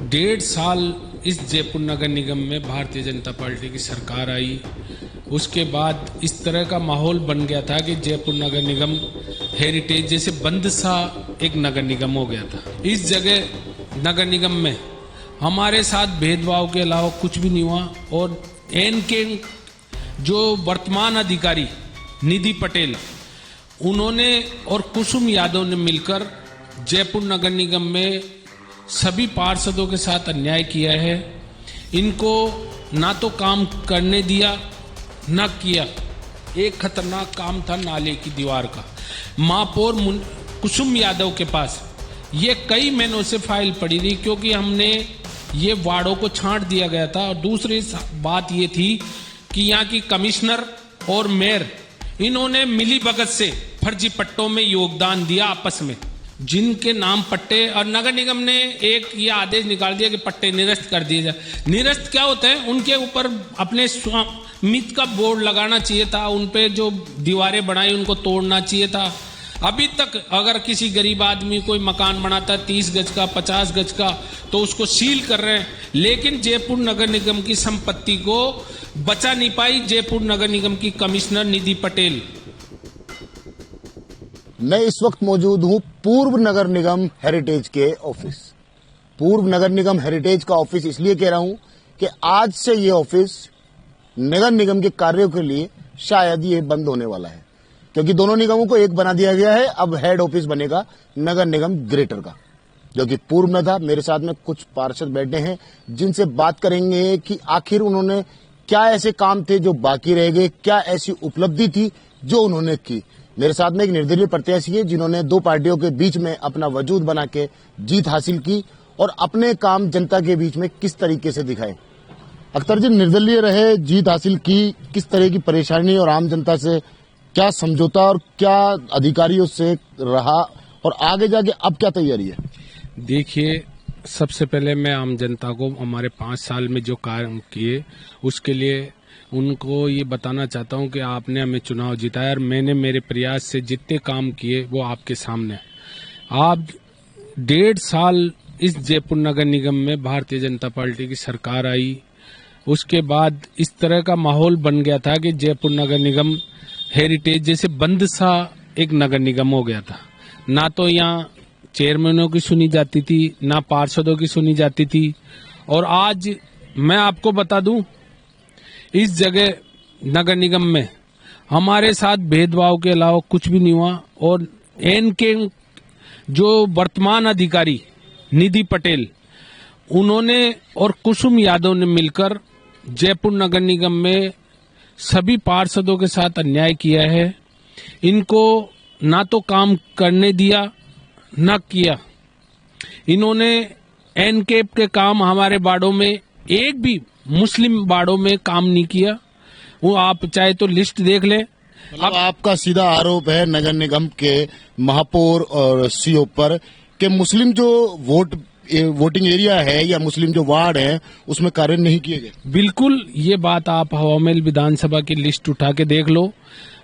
1.5 साल इस जयपुर नगर निगम में भारतीय जनता पार्टी की सरकार आई। उसके बाद इस तरह का माहौल बन गया था कि जयपुर नगर निगम हेरिटेज जैसे बंद सा एक नगर निगम हो गया था। इस जगह नगर निगम में हमारे साथ भेदभाव के अलावा कुछ भी नहीं हुआ और इनके जो वर्तमान अधिकारी निधि पटेल उन्होंने और कुसुम यादव ने मिलकर जयपुर नगर निगम में सभी पार्षदों के साथ अन्याय किया है। इनको ना तो काम करने दिया ना किया। एक खतरनाक काम था नाले की दीवार का। महापौर कुसुम यादव के पास ये कई महीनों से फाइल पड़ी थी क्योंकि हमने ये वार्डों को छांट दिया गया था। और दूसरी बात ये थी कि यहाँ की कमिश्नर और मेयर इन्होंने मिली भगत से फर्जी पट्टों में योगदान दिया आपस में, जिनके नाम पट्टे, और नगर निगम ने एक ये आदेश निकाल दिया कि पट्टे निरस्त कर दिए जाए। निरस्त क्या होता है? उनके ऊपर अपने स्वामित्व का बोर्ड लगाना चाहिए था, उन पे जो दीवारें बनाई उनको तोड़ना चाहिए था। अभी तक अगर किसी गरीब आदमी कोई मकान बनाता है 30 गज का 50 गज का तो उसको सील कर रहे हैं, लेकिन जयपुर नगर निगम की संपत्ति को बचा नहीं पाई जयपुर नगर निगम की कमिश्नर निधि पटेल। मैं इस वक्त मौजूद हूं पूर्व नगर निगम हेरिटेज के ऑफिस। पूर्व नगर निगम हेरिटेज का ऑफिस इसलिए कह रहा हूं कि आज से ये ऑफिस नगर निगम के कार्यों के लिए शायद ये बंद होने वाला है, क्योंकि दोनों निगमों को एक बना दिया गया है। अब हेड ऑफिस बनेगा नगर निगम ग्रेटर का, जो कि पूर्व में था। मेरे साथ में कुछ पार्षद बैठे हैं जिनसे बात करेंगे कि आखिर उन्होंने क्या ऐसे काम थे जो बाकी रह गए, क्या ऐसी उपलब्धि थी जो उन्होंने की। मेरे साथ में एक निर्दलीय प्रत्याशी है जिन्होंने दो पार्टियों के बीच में अपना वजूद बना के जीत हासिल की और अपने काम जनता के बीच में किस तरीके से दिखाए। अख्तर जी, निर्दलीय रहे, जीत हासिल की, किस तरह की परेशानी और आम जनता से क्या समझौता और क्या अधिकारियों से रहा और आगे जाके अब क्या तैयारी है? देखिए, सबसे पहले मैं आम जनता को हमारे 5 साल में जो काम किए उसके लिए उनको ये बताना चाहता हूँ कि आपने हमें चुनाव जिताया और मैंने मेरे प्रयास से जितने काम किए वो आपके सामने। आप 1.5 साल इस जयपुर नगर निगम में भारतीय जनता पार्टी की सरकार आई। उसके बाद इस तरह का माहौल बन गया था कि जयपुर नगर निगम हेरिटेज जैसे बंद सा एक नगर निगम हो गया था। ना तो यहाँ चेयरमैनों की सुनी जाती थी, ना पार्षदों की सुनी जाती थी। और आज मैं आपको बता दूं, इस जगह नगर निगम में हमारे साथ भेदभाव के अलावा कुछ भी नहीं हुआ और इनके जो वर्तमान अधिकारी निधि पटेल उन्होंने और कुसुम यादव ने मिलकर जयपुर नगर निगम में सभी पार्षदों के साथ अन्याय किया है। इनको ना तो काम करने दिया ना किया। इन्होंने एनकेप के काम हमारे वार्डों में, एक भी मुस्लिम वार्डों में काम नहीं किया। वो आप चाहे तो लिस्ट देख लें। अब आपका सीधा आरोप है नगर निगम के महापौर और सीओ पर कि मुस्लिम जो वोटिंग एरिया है या मुस्लिम जो वार्ड है उसमें कार्य नहीं किए गए। बिल्कुल, ये बात आप हवामेल विधानसभा की लिस्ट उठा के देख लो।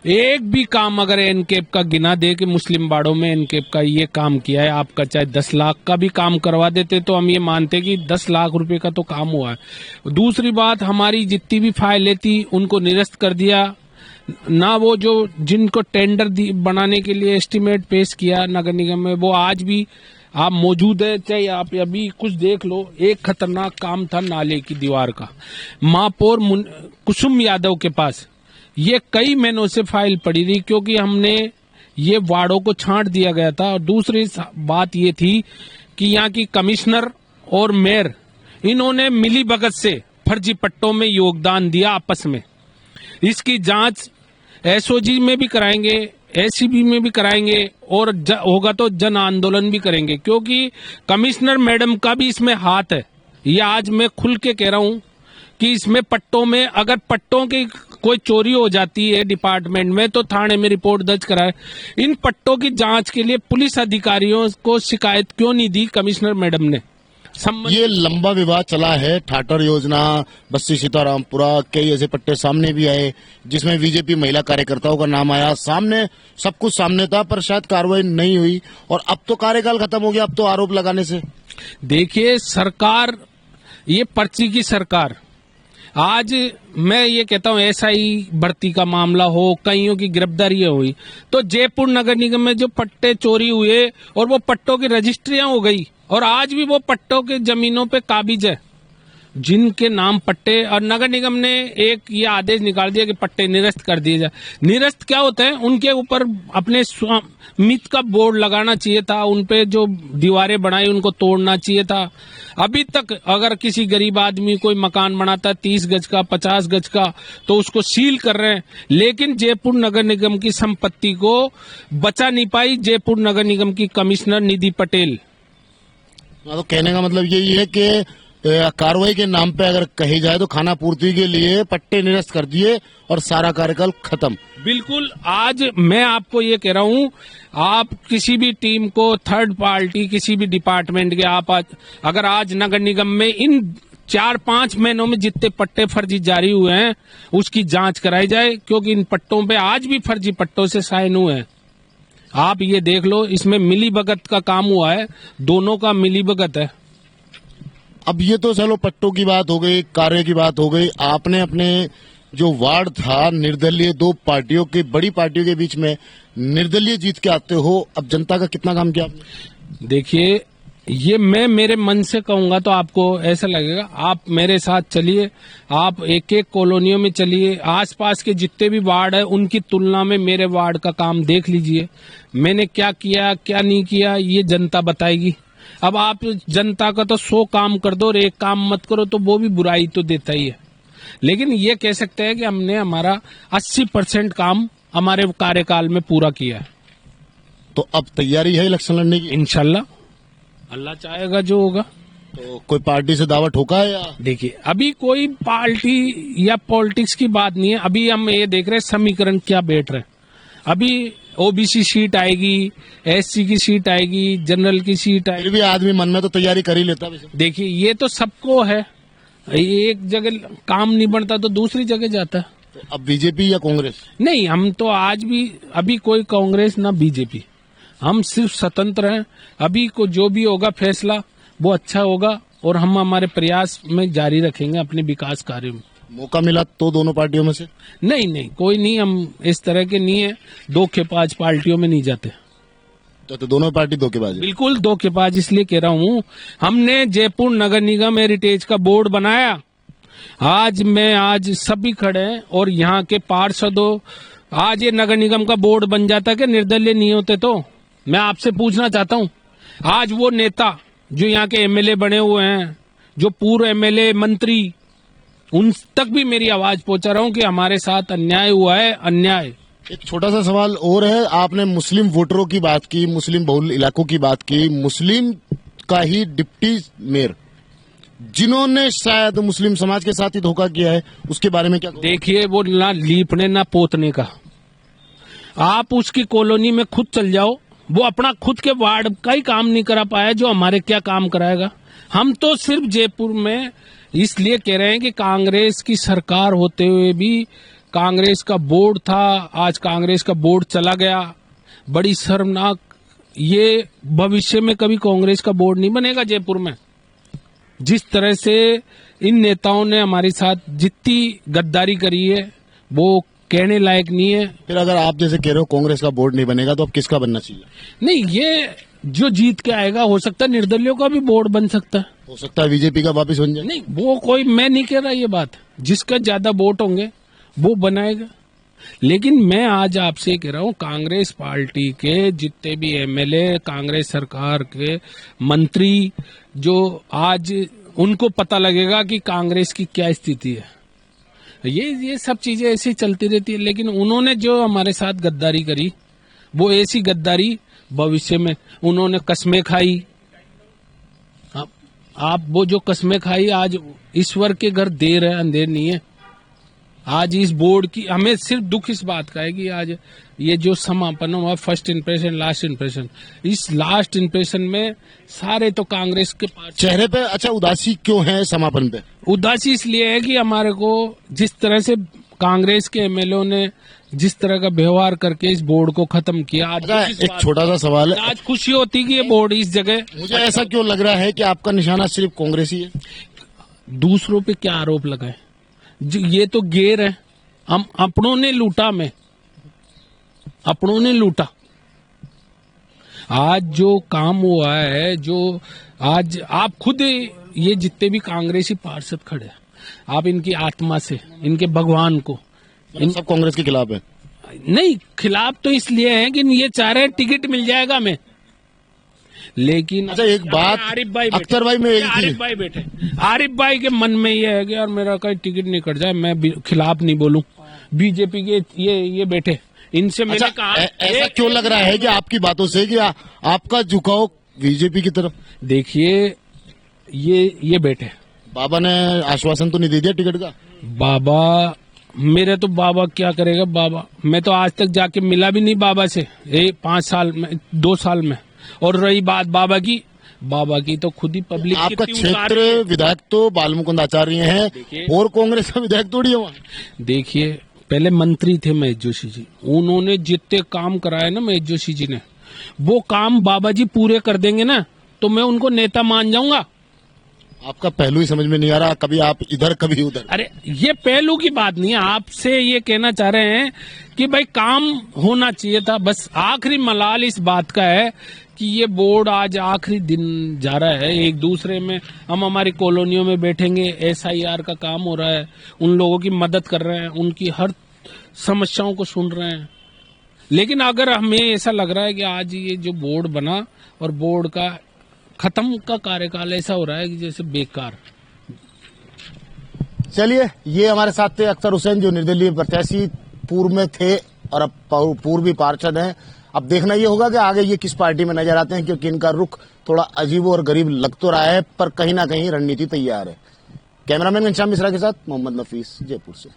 एक भी काम अगर एनकेप का गिना दे कि मुस्लिम वार्डों में एनकेप का ये काम किया है, आपका चाहे 10 लाख का भी काम करवा देते तो हम ये मानते कि 10 लाख रुपए का तो काम हुआ है। दूसरी बात, हमारी जितनी भी फाइलें थी उनको निरस्त कर दिया। ना वो जो जिनको टेंडर बनाने के लिए एस्टीमेट पेश किया नगर निगम में, वो आज भी आप मौजूद है, चाहे आप अभी कुछ देख लो। एक खतरनाक काम था नाले की दीवार का। महापौर कुसुम यादव के पास ये कई महीनों से फाइल पड़ी थी क्योंकि हमने ये वार्डों को छांट दिया गया था। और दूसरी बात ये थी कि यहाँ की कमिश्नर और मेयर इन्होंने मिली भगत से फर्जी पट्टों में योगदान दिया आपस में। इसकी जांच एसओजी में भी कराएंगे, एसीबी में भी कराएंगे और होगा तो जन आंदोलन भी करेंगे, क्योंकि कमिश्नर मैडम का भी इसमें हाथ है। ये आज मैं खुल के कह रहा हूं कि इसमें पट्टों में, अगर पट्टों की कोई चोरी हो जाती है डिपार्टमेंट में तो थाने में रिपोर्ट दर्ज कराए। इन पट्टों की जांच के लिए पुलिस अधिकारियों को शिकायत क्यों नहीं दी कमिश्नर मैडम ने? संबंध। ये लंबा विवाद चला है, ठाटर योजना, बस्ती सीतारामपुरा, कई ऐसे पट्टे सामने भी आए जिसमें बीजेपी महिला कार्यकर्ताओं का नाम आया सामने, सब कुछ सामने था, पर शायद कार्रवाई नहीं हुई और अब तो कार्यकाल खत्म हो गया, अब तो आरोप लगाने से। देखिए सरकार, ये पर्ची की सरकार, आज मैं ये कहता हूं एसआई भर्ती का मामला हो, कईयों की गिरफ्तारी हुई, तो जयपुर नगर निगम में जो पट्टे चोरी हुए और वो पट्टों की रजिस्ट्रियां हो गई और आज भी वो पट्टों के जमीनों पे काबिज है जिनके नाम पट्टे, और नगर निगम ने एक ये आदेश निकाल दिया कि पट्टे निरस्त कर दिए जाए। निरस्त क्या होता है, उनके ऊपर अपने स्वामित्व का बोर्ड लगाना चाहिए था, उनपे जो दीवारें बनाई उनको तोड़ना चाहिए था। अभी तक अगर किसी गरीब आदमी कोई मकान बनाता है 30 गज का, 50 गज का, तो उसको सील कर रहे हैं, लेकिन जयपुर नगर निगम की संपत्ति को बचा नहीं पाई जयपुर नगर निगम की कमिश्नर निधि पटेल। तो कहने का मतलब यही है कि कार्रवाई के नाम पे अगर कही जाए तो खाना पूर्ति के लिए पट्टे निरस्त कर दिए और सारा कार्यकाल खत्म। बिल्कुल। आज मैं आपको ये कह रहा हूं, आप किसी भी टीम को, थर्ड पार्टी किसी भी डिपार्टमेंट के, आप अगर आज नगर निगम में इन 4-5 महीनों में जितने पट्टे फर्जी जारी हुए हैं उसकी जांच कराई जाए, क्योंकि इन पट्टों पे आज भी फर्जी पट्टों से साइन हुए हैं। आप ये देख लो, इसमें मिलीभगत का काम हुआ है, दोनों का मिलीभगत है। अब ये तो चलो पट्टों की बात हो गई, कार्य की बात हो गई, आपने अपने जो वार्ड था निर्दलीय, दो पार्टियों की, बड़ी पार्टियों के बीच में निर्दलीय जीत के आते हो, अब जनता का कितना काम किया आपने? देखिए, ये मैं मेरे मन से कहूंगा तो आपको ऐसा लगेगा, आप मेरे साथ चलिए, आप एक एक कॉलोनियों में चलिए, आसपास के जितने भी वार्ड है उनकी तुलना में मेरे वार्ड का काम देख लीजिए, मैंने क्या किया क्या नहीं किया ये जनता बताएगी। अब आप जनता का तो 100 काम कर दो और एक काम मत करो तो वो भी बुराई तो देता ही है, लेकिन ये कह सकते हैं कि हमने हमारा 80% काम हमारे कार्यकाल में पूरा किया है। तो अब तैयारी है इलेक्शन लड़ने की? इंशाल्लाह, अल्लाह चाहेगा जो होगा। तो कोई पार्टी से दावा ठोका है या? देखिए, अभी कोई पार्टी या पॉलिटिक्स की बात नहीं है, अभी हम ये देख रहे हैं समीकरण क्या बैठ रहे हैं। अभी ओबीसी सीट आएगी, एससी की सीट आएगी, जनरल की सीट आएगी। फिर भी आदमी मन में तो तैयारी कर ही लेता है। देखिए, ये तो सबको है, एक जगह काम नहीं बनता तो दूसरी जगह जाता है। तो अब बीजेपी या कांग्रेस? नहीं, हम तो आज भी अभी कोई कांग्रेस ना बीजेपी, हम सिर्फ स्वतंत्र हैं। अभी को जो भी होगा फैसला वो अच्छा होगा और हम हमारे प्रयास में जारी रखेंगे अपने विकास कार्यों में। मौका मिला तो दोनों पार्टियों में से? नहीं, कोई नहीं, हम इस तरह के नहीं है, धोखेबाज पार्टियों में नहीं जाते। तो दोनों पार्टी धोखेबाज है? बिल्कुल धोखेबाज, इसलिए कह रहा हूँ, हमने जयपुर नगर निगम हेरिटेज का बोर्ड बनाया, आज सभी खड़े हैं और यहाँ के पार्षदों, आज ये नगर निगम का बोर्ड बन जाता कि निर्दलीय नहीं होते तो मैं आपसे पूछना चाहता हूँ, आज वो नेता जो यहाँ के एमएलए बने हुए हैं, जो पूर्व एमएलए मंत्री, उन तक भी मेरी आवाज पहुंचा रहा हूँ कि हमारे साथ अन्याय हुआ है, अन्याय। एक छोटा सा सवाल और है, आपने मुस्लिम वोटरों की बात की, मुस्लिम बहुल इलाकों की बात की, मुस्लिम का ही डिप्टी मेयर जिन्होंने शायद मुस्लिम समाज के साथ ही धोखा किया है, उसके बारे में क्या? देखिए, वो ना लीपने ना पोतने का, आप उसकी कॉलोनी में खुद चल जाओ, वो अपना खुद के वार्ड का ही काम नहीं करा पाया, जो हमारे क्या काम कराएगा। हम तो सिर्फ जयपुर में इसलिए कह रहे हैं कि कांग्रेस की सरकार होते हुए भी कांग्रेस का बोर्ड था, आज कांग्रेस का बोर्ड चला गया, बड़ी शर्मनाक। ये भविष्य में कभी कांग्रेस का बोर्ड नहीं बनेगा जयपुर में। जिस तरह से इन नेताओं ने हमारे साथ जितनी गद्दारी करी है वो कहने लायक नहीं है। फिर अगर आप जैसे कह रहे हो कांग्रेस का बोर्ड नहीं बनेगा तो अब किसका बनना चाहिए? नहीं, ये जो जीत के आएगा, हो सकता है निर्दलियों का भी बोर्ड बन सकता है, हो सकता है बीजेपी का वापस बन जाए। नहीं, वो कोई, मैं नहीं कह रहा ये बात, जिसका ज्यादा वोट होंगे वो बनाएगा। लेकिन मैं आज आपसे कह रहा हूँ, कांग्रेस पार्टी के जितने भी एमएलए, कांग्रेस सरकार के मंत्री, जो आज उनको पता लगेगा कि कांग्रेस की क्या स्थिति है। ये सब चीजें ऐसी चलती रहती है, लेकिन उन्होंने जो हमारे साथ गद्दारी करी, वो ऐसी गद्दारी भविष्य में उन्होंने कस्में खाई। आप वो जो कस्में खाई, आज ईश्वर के घर देर है, अंधेर नहीं है। आज इस बोर्ड की हमें सिर्फ दुख इस बात का है कि आज ये जो समापन हुआ, फर्स्ट इंप्रेशन लास्ट इंप्रेशन, इस लास्ट इंप्रेशन में सारे तो कांग्रेस के पास चेहरे पे अच्छा उदासी क्यों है समापन पे? उदासी इसलिए है कि हमारे को जिस तरह से कांग्रेस के एमएलए ने जिस तरह का व्यवहार करके इस बोर्ड को खत्म किया। आज अच्छा, एक छोटा सा सवाल है, आज खुशी होती कि ये बोर्ड इस जगह। मुझे ऐसा क्यों लग रहा है कि आपका निशाना सिर्फ कांग्रेस ही है? दूसरों पे क्या आरोप लगाए? ये तो गैर है, हम अपनों ने लूटा, अपनों ने लूटा। आज जो काम हुआ है, जो आज आप खुद ये जितने भी कांग्रेसी पार्षद खड़े हैं, आप इनकी आत्मा से, इनके भगवान को, इन सब कांग्रेस के खिलाफ है? नहीं, खिलाफ तो इसलिए है कि ये चाह रहे हैं टिकट मिल जाएगा हमें। लेकिन अच्छा, एक बात आरिफ भाई अख्तर भाई में आरिफ भाई बैठे, आरिफ भाई के मन में ये है कि यार मेरा कहीं टिकट नहीं कट जाए, मैं खिलाफ नहीं बोलूं। बीजेपी के ये बैठे, इनसे मैंने अच्छा, कहा ऐसा क्यों लग रहा है कि आपकी बातों से कि आपका झुकाव बीजेपी की तरफ? देखिए, ये बैठे, बाबा ने आश्वासन तो नहीं दे दिया टिकट का? बाबा, मेरे तो बाबा क्या करेगा बाबा, मैं तो आज तक जाके मिला भी नहीं बाबा से 5 साल में, 2 साल में। और रही बात बाबा की तो खुद ही पब्लिक आपका क्षेत्र विधायक तो बालमुकुंद आचार्य हैं और कांग्रेस का विधायक थोड़ी है वहाँ। देखिए, पहले मंत्री थे महेश जोशी जी, उन्होंने जितने काम कराए ना महेश जोशी जी ने, वो काम बाबा जी पूरे कर देंगे ना तो मैं उनको नेता मान जाऊंगा। आपका पहलू ही समझ में नहीं आ रहा, कभी आप इधर कभी उधर। अरे ये पहलू की बात नहीं है, आपसे ये कहना चाह रहे हैं कि भाई काम होना चाहिए था। बस आखिरी मलाल इस बात का है कि ये बोर्ड आज आखिरी दिन जा रहा है, एक दूसरे में हम हमारी कॉलोनियों में बैठेंगे, SIR का काम हो रहा है, उन लोगों की मदद कर रहे हैं, उनकी हर समस्याओं को सुन रहे हैं। लेकिन अगर हमें ऐसा लग रहा है कि आज ये जो बोर्ड बना और बोर्ड का खत्म का कार्यकाल ऐसा हो रहा है कि जैसे बेकार। चलिए, ये हमारे साथ थे अख्तर हुसैन, जो निर्दलीय प्रत्याशी पूर्व में थे और अब पूर्वी पार्षद हैं। अब देखना ये होगा कि आगे ये किस पार्टी में नजर आते हैं, क्योंकि इनका रुख थोड़ा अजीब और गरीब लग तो रहा है, पर कहीं ना कहीं रणनीति तैयार है। कैमरामैन घनश्याम मिश्रा के साथ मोहम्मद नफीस, जयपुर से।